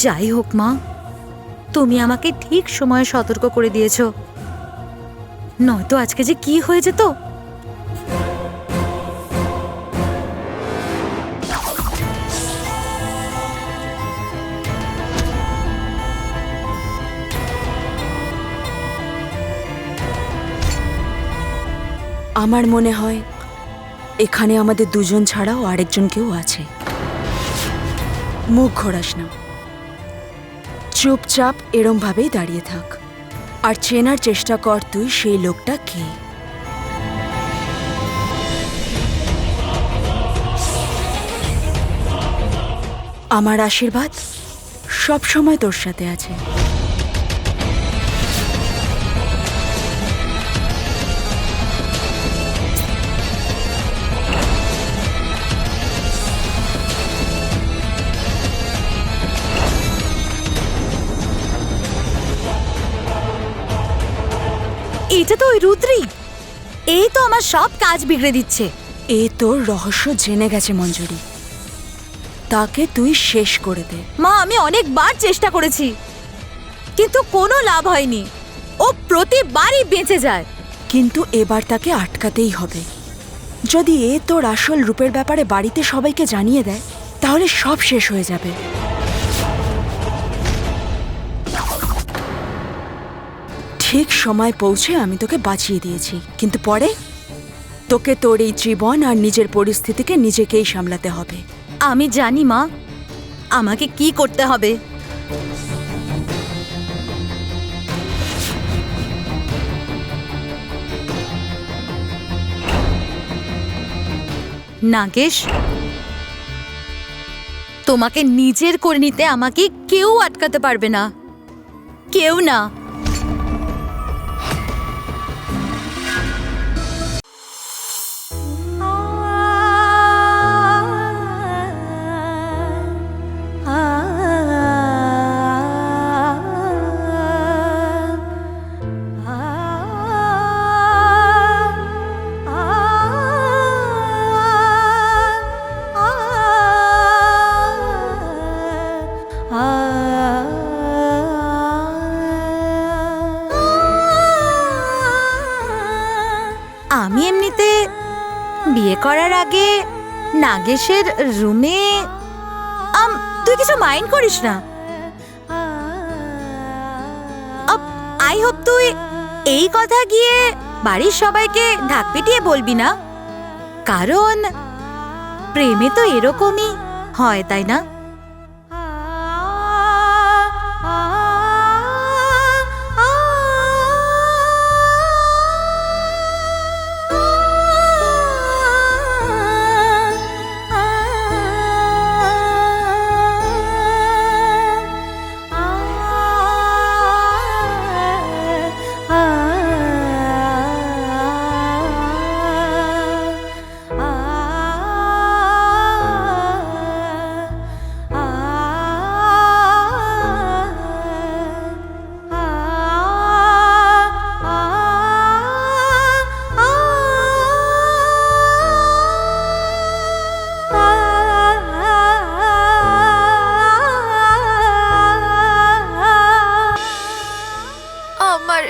যাই হোক মা, তুমি আমাকে ঠিক সময়ে সতর্ক করে দিয়েছো, নয়তো আজকে যে কি হয়ে যেত। আমার মনে হয় এখানে আমাদের দুজন ছাড়াও আরেকজন কেউ আছে। মুখ ঘোরাস না, চুপচাপ এরম ভাবেই দাঁড়িয়ে থাক আর চেনার চেষ্টা কর তুই সেই লোকটা কে। আমার আশীর্বাদ সব সময় তোর সাথে আছে। এটা তো ওই রুদ্রি, এই তো আমার সব কাজ বিগড়ে দিচ্ছে। এ তোর রহস্য জেনে গেছে মঞ্জুরি, তাকে তুই শেষ করে দে। মা, আমি অনেকবার চেষ্টা করেছি কিন্তু কোনো লাভ হয়নি, ও প্রতিবারই বেঁচে যায়। কিন্তু এবার তাকে আটকাতেই হবে। যদি এ তোর আসল রূপের ব্যাপারে বাড়িতে সবাইকে জানিয়ে দেয় তাহলে সব শেষ হয়ে যাবে। ঠিক সময় পৌঁছে আমি তোকে বাঁচিয়ে দিয়েছি, কিন্তু পরে তোকে তোর এই জীবন আর নিজের পরিস্থিতিকে নিজেকেই সামলাতে হবে। আমি জানি মা, আমাকে কি করতে হবে। নাগেশ, তোমাকে নিজের করে নিতে আমাকে কেউ আটকাতে পারবে না, কেউ না। আমি এমনিতে বিয়ে করার আগে নাগেশের রুমে তুই কিছু মাইন্ড করিস না। আই হোপ তুই এই কথা গিয়ে বাড়ির সবাইকে ঢাক পিটিয়ে বলবি না, কারণ প্রেমে তো এরকমই হয়, তাই না?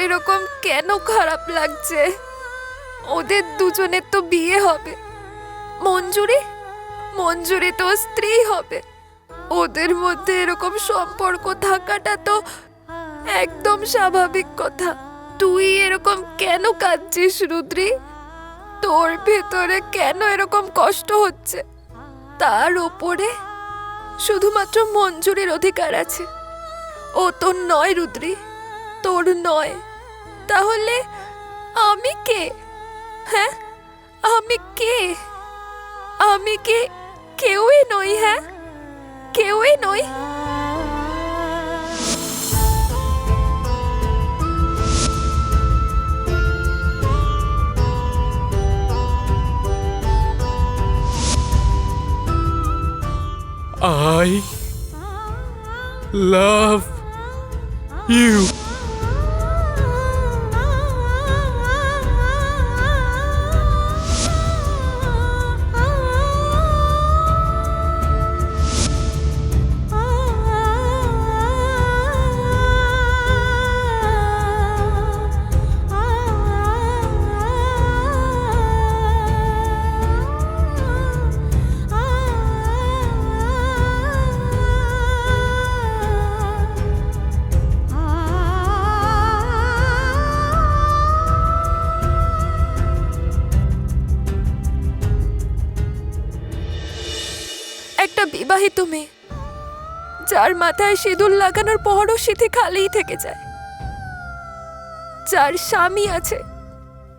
এরকম কেন খারাপ লাগছে? ওদের দুজনের তো বিয়ে হবে, মঞ্জুরি তো স্ত্রী হবে। ওদের মধ্যে এরকম সম্পর্ক থাকাটা তো একদম স্বাভাবিক কথা। তুই এরকম কেন কাঁদছিস রুদ্রি? তোর ভেতরে কেন এরকম কষ্ট হচ্ছে? তার উপরে শুধুমাত্র মঞ্জুরির অধিকার আছে, ও তোর নয় রুদ্রি, তোর নয়। তাহলে আমি কে? হ্যাঁ, আমি কে? আমি কি কেউই নই? হ্যাঁ, কেউই নই। I love you. বিবাহিত মেয়ে, যার মাথায় সিঁদুর লাগানোর পরও সিঁথি খালিই থেকে যায়, যার স্বামী আছে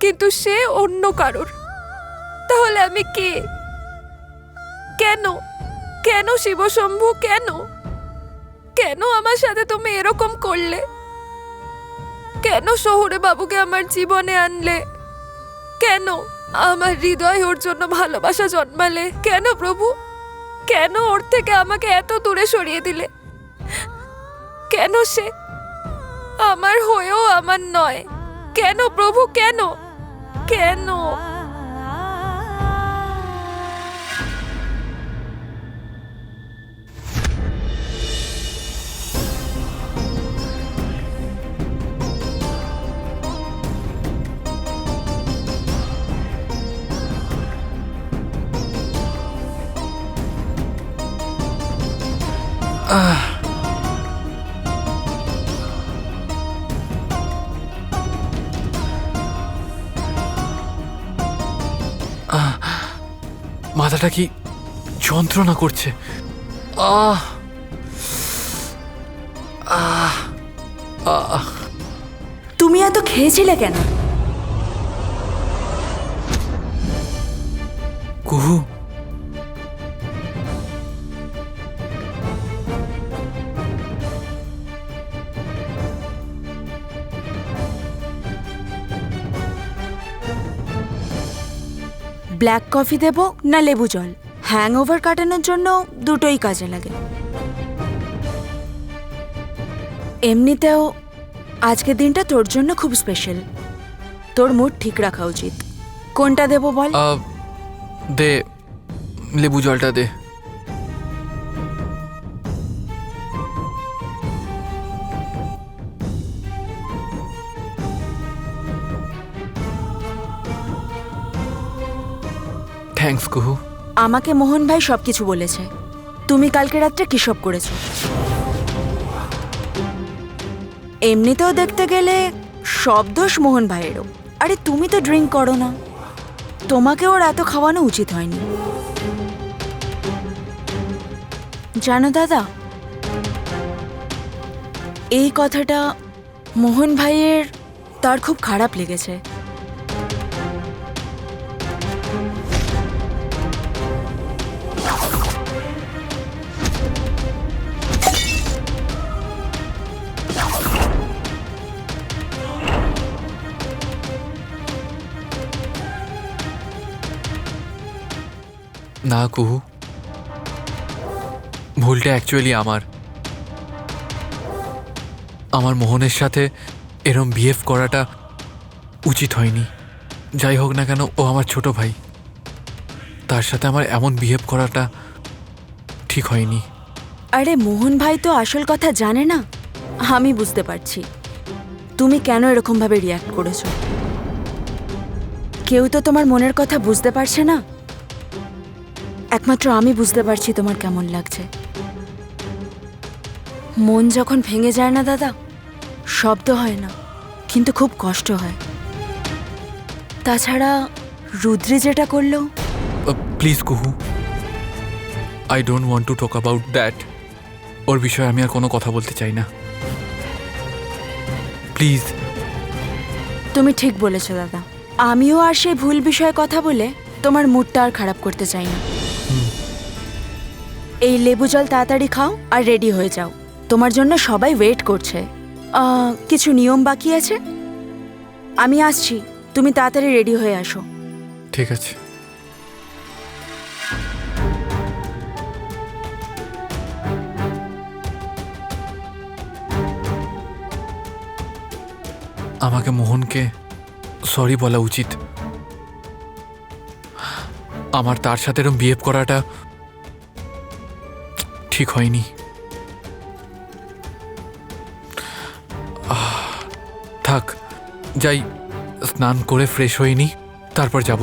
কিন্তু সে অন্য কারোর। তাহলে আমি কে? কেন কেন শিবশম্ভু, কেন কেন আমার সাথে তুমি এরকম করলে? কেন শহুরে বাবুকে আমার জীবনে আনলে? কেন আমার হৃদয় ওর জন্য ভালোবাসা জন্মালে? কেন প্রভু, কেন ওর থেকে আমাকে এত দূরে সরিয়ে দিলে? কেন সে আমার হয়েও আমার নয়? কেন প্রভু, কেন কেন? মাথাটা কি যন্ত্রণা করছে। আহ আহ আহ তুমি এত খেয়েছিলে কেন? কুহু, ব্ল্যাক কফি দেব না লেবু জল? হ্যাংওভার কাটানোর জন্য দুটোই কাজে লাগে। এমনিতেও আজকের দিনটা তোর জন্য খুব স্পেশাল। তোর মুড ঠিক রাখা উচিত। কোনটা দেব বল? দে, লেবু জলটা দে। থ্যাঙ্কস কুহু। আমাকে মোহন ভাই সবকিছু বলেছে। তুমি কালকে রাত্রে কি সব করেছো। এমনিতেও দেখতে গেলে সব দোষ মোহন ভাইয়েরও। আরে তুমি তো ড্রিঙ্ক করো না, তোমাকে ওর এত খাওয়ানো উচিত হয়নি। জানো দাদা, এই কথাটা মোহন ভাইয়ের তার খুব খারাপ লেগেছে। না কুহু, ভুলটা অ্যাকচুয়ালি আমার মোহনের সাথে এরম বিহেভ করাটা উচিত হয়নি। যাই হোক না কেন, ও আমার ছোট ভাই, তার সাথে আমার এমন বিহেভ করাটা ঠিক হয়নি। আরে মোহন ভাই তো আসল কথা জানে না। আমি বুঝতে পারছি তুমি কেন এরকমভাবে রিয়্যাক্ট করেছো। কেউ তো তোমার মনের কথা বুঝতে পারছে না, একমাত্র আমি বুঝতে পারছি তোমার কেমন লাগছে। মন যখন ভেঙে যায় না দাদা, শব্দ হয় না কিন্তু খুব কষ্ট হয়। তাছাড়া রুদ্রি যেটা করলো, please Kuhu, I don't want to talk about that. ওর বিষয়ে আমি আর কোনো কথা বলতে চাই না, প্লিজ। তুমি ঠিক বলেছো দাদা। আমিও আর সেই ভুল বিষয়ে কথা বলে তোমার মুডটা আর খারাপ করতে চাই না। এই লেবু জল তাড়াতাড়ি খাও আর রেডি হয়ে যাও, তোমার জন্য সবাই ওয়েট করছে। কিছু নিয়ম বাকি আছে, আমি আসছি, তুমি তাড়াতাড়ি রেডি হয়ে আসো। ঠিক আছে। আমাকে মোহনকে সরি বলা উচিত। আমার তার সাথে এরকম বিহেভ করাটা ঠিক হয়নি। থাক, যাই, স্নান করে ফ্রেশ হইনি, তারপর যাব।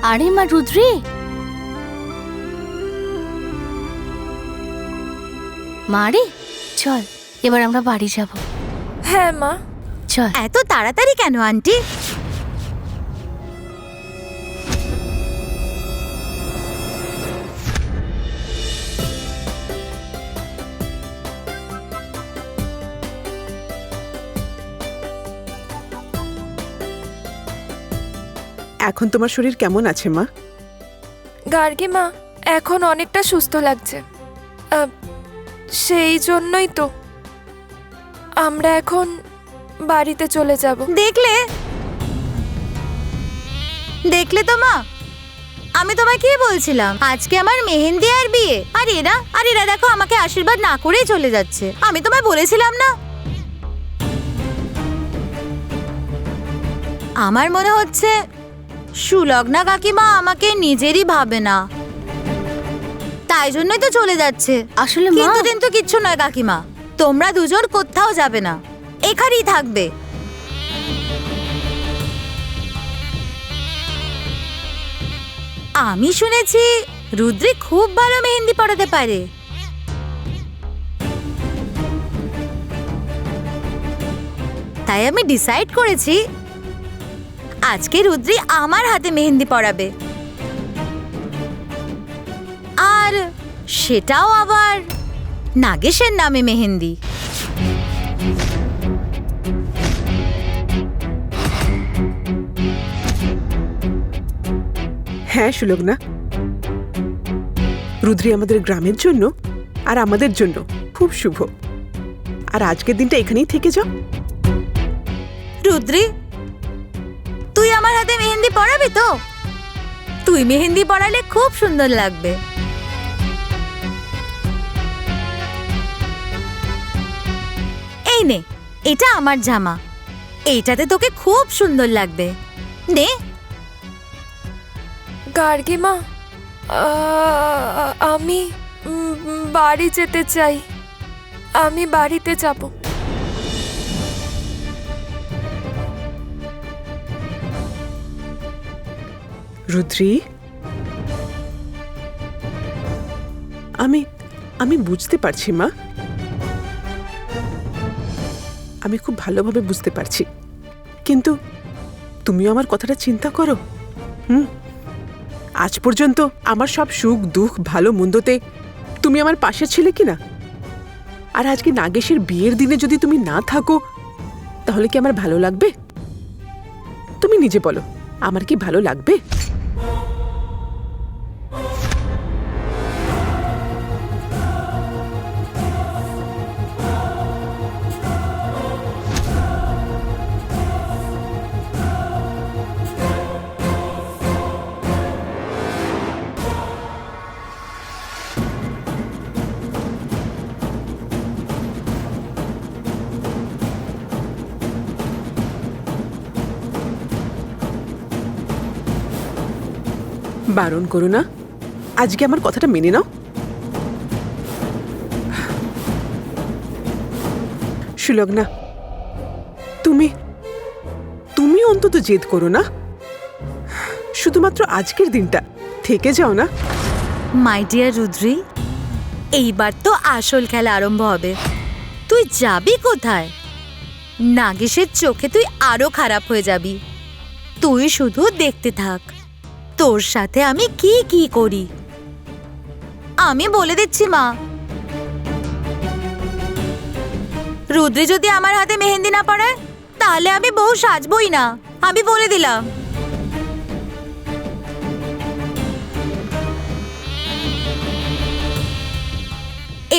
আরে মা রুদ্রি, মা রে চল এবার আমরা বাড়ি যাব। হ্যাঁ মা। চল। এত তাড়াতাড়ি কেন আন্টি? এখন তোমার শরীর কেমন আছে মা? গার্গী মা এখন অনেকটা সুস্থ লাগছে। সেই জন্যই তো আমরা এখন বাড়িতে চলে যাব। দেখলে দেখলে তো মা, আমি তোমায় কি বলছিলাম, আজকে আমার মেহেন্দি আর বিয়ে, আর এরা দেখো আমাকে আশীর্বাদ না করেই চলে যাচ্ছে। আমি তোমায় বলেছিলাম না? আমার মনে হচ্ছে সুলগ্না কাকিমা আমাকে নিজেরই ভাবে না, তাই জন্যই তো চলে যাচ্ছে। আসলে মা, কিন্তু কিচ্ছু নয় কাকিমা, তোমরা দুজন কোথাও যাবে না, এখানেই থাকবে। আমি শুনেছি রুদ্রি খুব ভালো মেহেন্দি পড়াতে পারে। তাই আমি ডিসাইড করেছি আজকে রুদ্রি আমার হাতে মেহেন্দি পড়াবে, আর সেটাও আবার নাগেশের নামে মেহেন্দি। হ্যাঁ সুলগ্না, রুদ্রি আমাদের গ্রামের জন্য আর আমাদের জন্য খুব শুভ। আর আজকের দিনটা এখানেই থেকে যাও। রুদ্রি, তুই আমার হাতে মেহেন্দি পড়াবি তো? তুই মেহেন্দি পড়ালে খুব সুন্দর লাগবে। এই নে, এটা আমার জামা, এইটাতে তোকে খুব সুন্দর লাগবে। নে। গার্গী মা, আমি বাড়ি যেতে চাই। আমি বাড়িতে যাব। রুদ্রি, আমি আমি বুঝতে পারছি মা, আমি খুব ভালোভাবে বুঝতে পারছি, কিন্তু তুমিও আমার কথাটা চিন্তা করো। আজ পর্যন্ত আমার সব সুখ দুঃখ ভালো মন্দতে তুমি আমার পাশে ছিলে কিনা? আর আজকে নাগেশের বিয়ের দিনে যদি তুমি না থাকো তাহলে কি আমার ভালো লাগবে? তুমি নিজে বলো, আমার কি ভালো লাগবে? বারণ করো না, আজকে আমার কথাটা মেনে নাও। সুলগ্না, তুমি তুমি অন্তত জেদ করো না, শুধুমাত্র আজকের দিনটা থেকে যাও না। মাই ডিয়ার রুদ্রি, এইবার তো আসল খেলা আরম্ভ হবে। তুই যাবি কোথায়? নাগেশের চোখে তুই আরো খারাপ হয়ে যাবি। তুই শুধু দেখতে থাক তোর সাথে আমি কি কি করি। আমি বলে দিচ্ছি মা, রুদ্রি যদি আমার হাতে মেহেন্দি না পড়ায় তাহলে আমি বউ সাজবই না, আমি বলে দিলাম।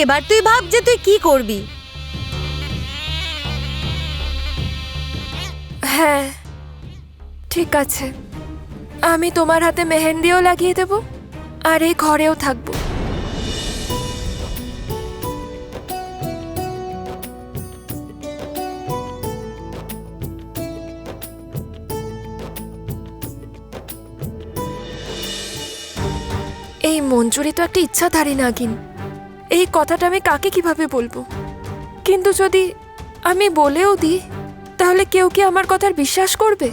এবার তুই ভাব যে তুই কি করবি। হ্যাঁ ঠিক আছে, আমি তোমার হাতে মেহেন্দিও লাগিয়ে দেব আর এই ঘরেও থাকবো। এই মঞ্জুরি তো একটা ইচ্ছাধারী নাগিন, এই কথাটা আমি কাকে কিভাবে বলবো? কিন্তু যদি আমি বলেও দিই তাহলে কেউ কি আমার কথার বিশ্বাস করবে?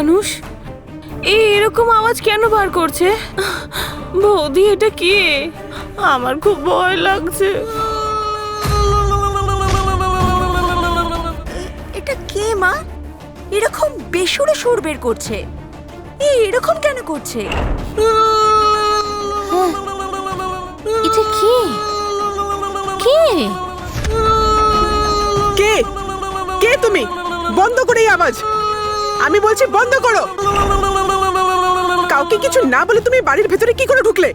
মানুষ এরকম আওয়াজ কেন বার করছে? বৌদি, এটা কি? আমার খুব ভয় লাগছে। এটা কে মা? এরকম বেসুরো সুর বের করছে। এরকম কেন করছে? এটা কি? কে? কে কে তুমি? বন্ধ করে এই আওয়াজ। আমি বলছি বন্ধ করো। কাউকে কিছু না বলে তুমি বাড়ির ভেতরে কি করে ঢুকলে?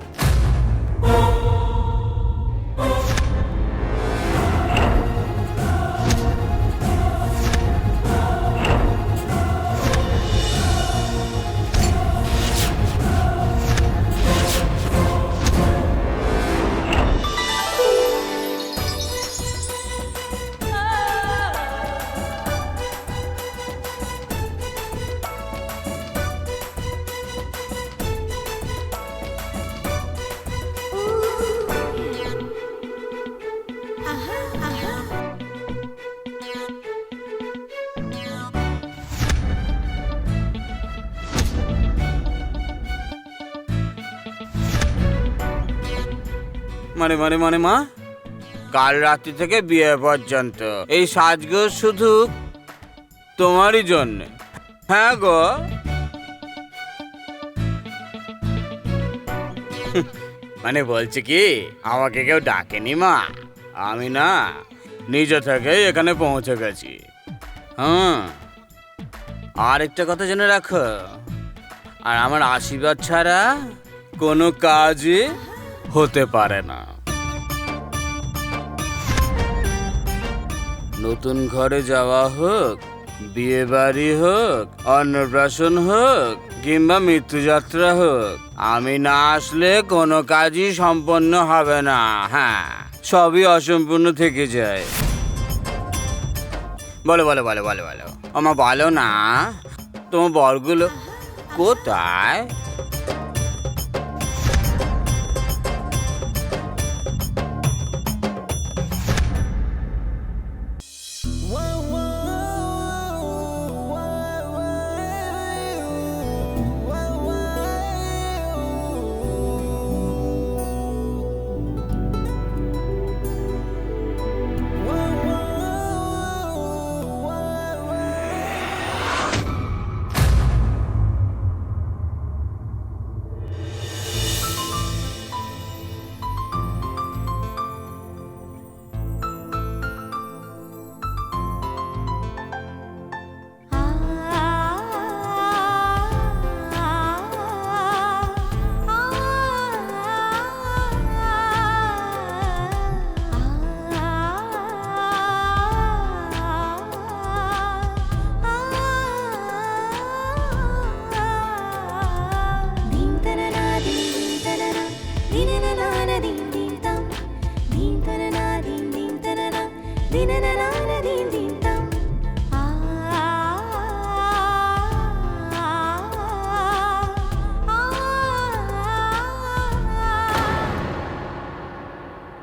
মানে মা, কাল রাত্রি থেকে বিয়ে পর্যন্ত এই সাজগোজ শুধু তোমারই জন্য। হ্যাঁ গো, মানে বলছি কি, আমাকে কেউ ডাকেনি মা, আমি না নিজে থেকেই এখানে পৌঁছে গেছি। হ্যাঁ, আর একটা কথা জেনে রাখো, আর আমার আশীর্বাদ ছাড়া কোনো কাজই হতে পারে না। নতুন ঘরে যাওয়া হোক, বিয়ে বাড়ি হোক, অন্নপ্রাশন হোক কিংবা মৃত্যুযাত্রা হোক, আমি না আসলে কোনো কাজই সম্পন্ন হবে না। হ্যাঁ, সবই অসম্পূর্ণ থেকে যায়। বলো বলো বলো বলো বলো, আমার বলো না, তোমার বরগুলো কোথায়?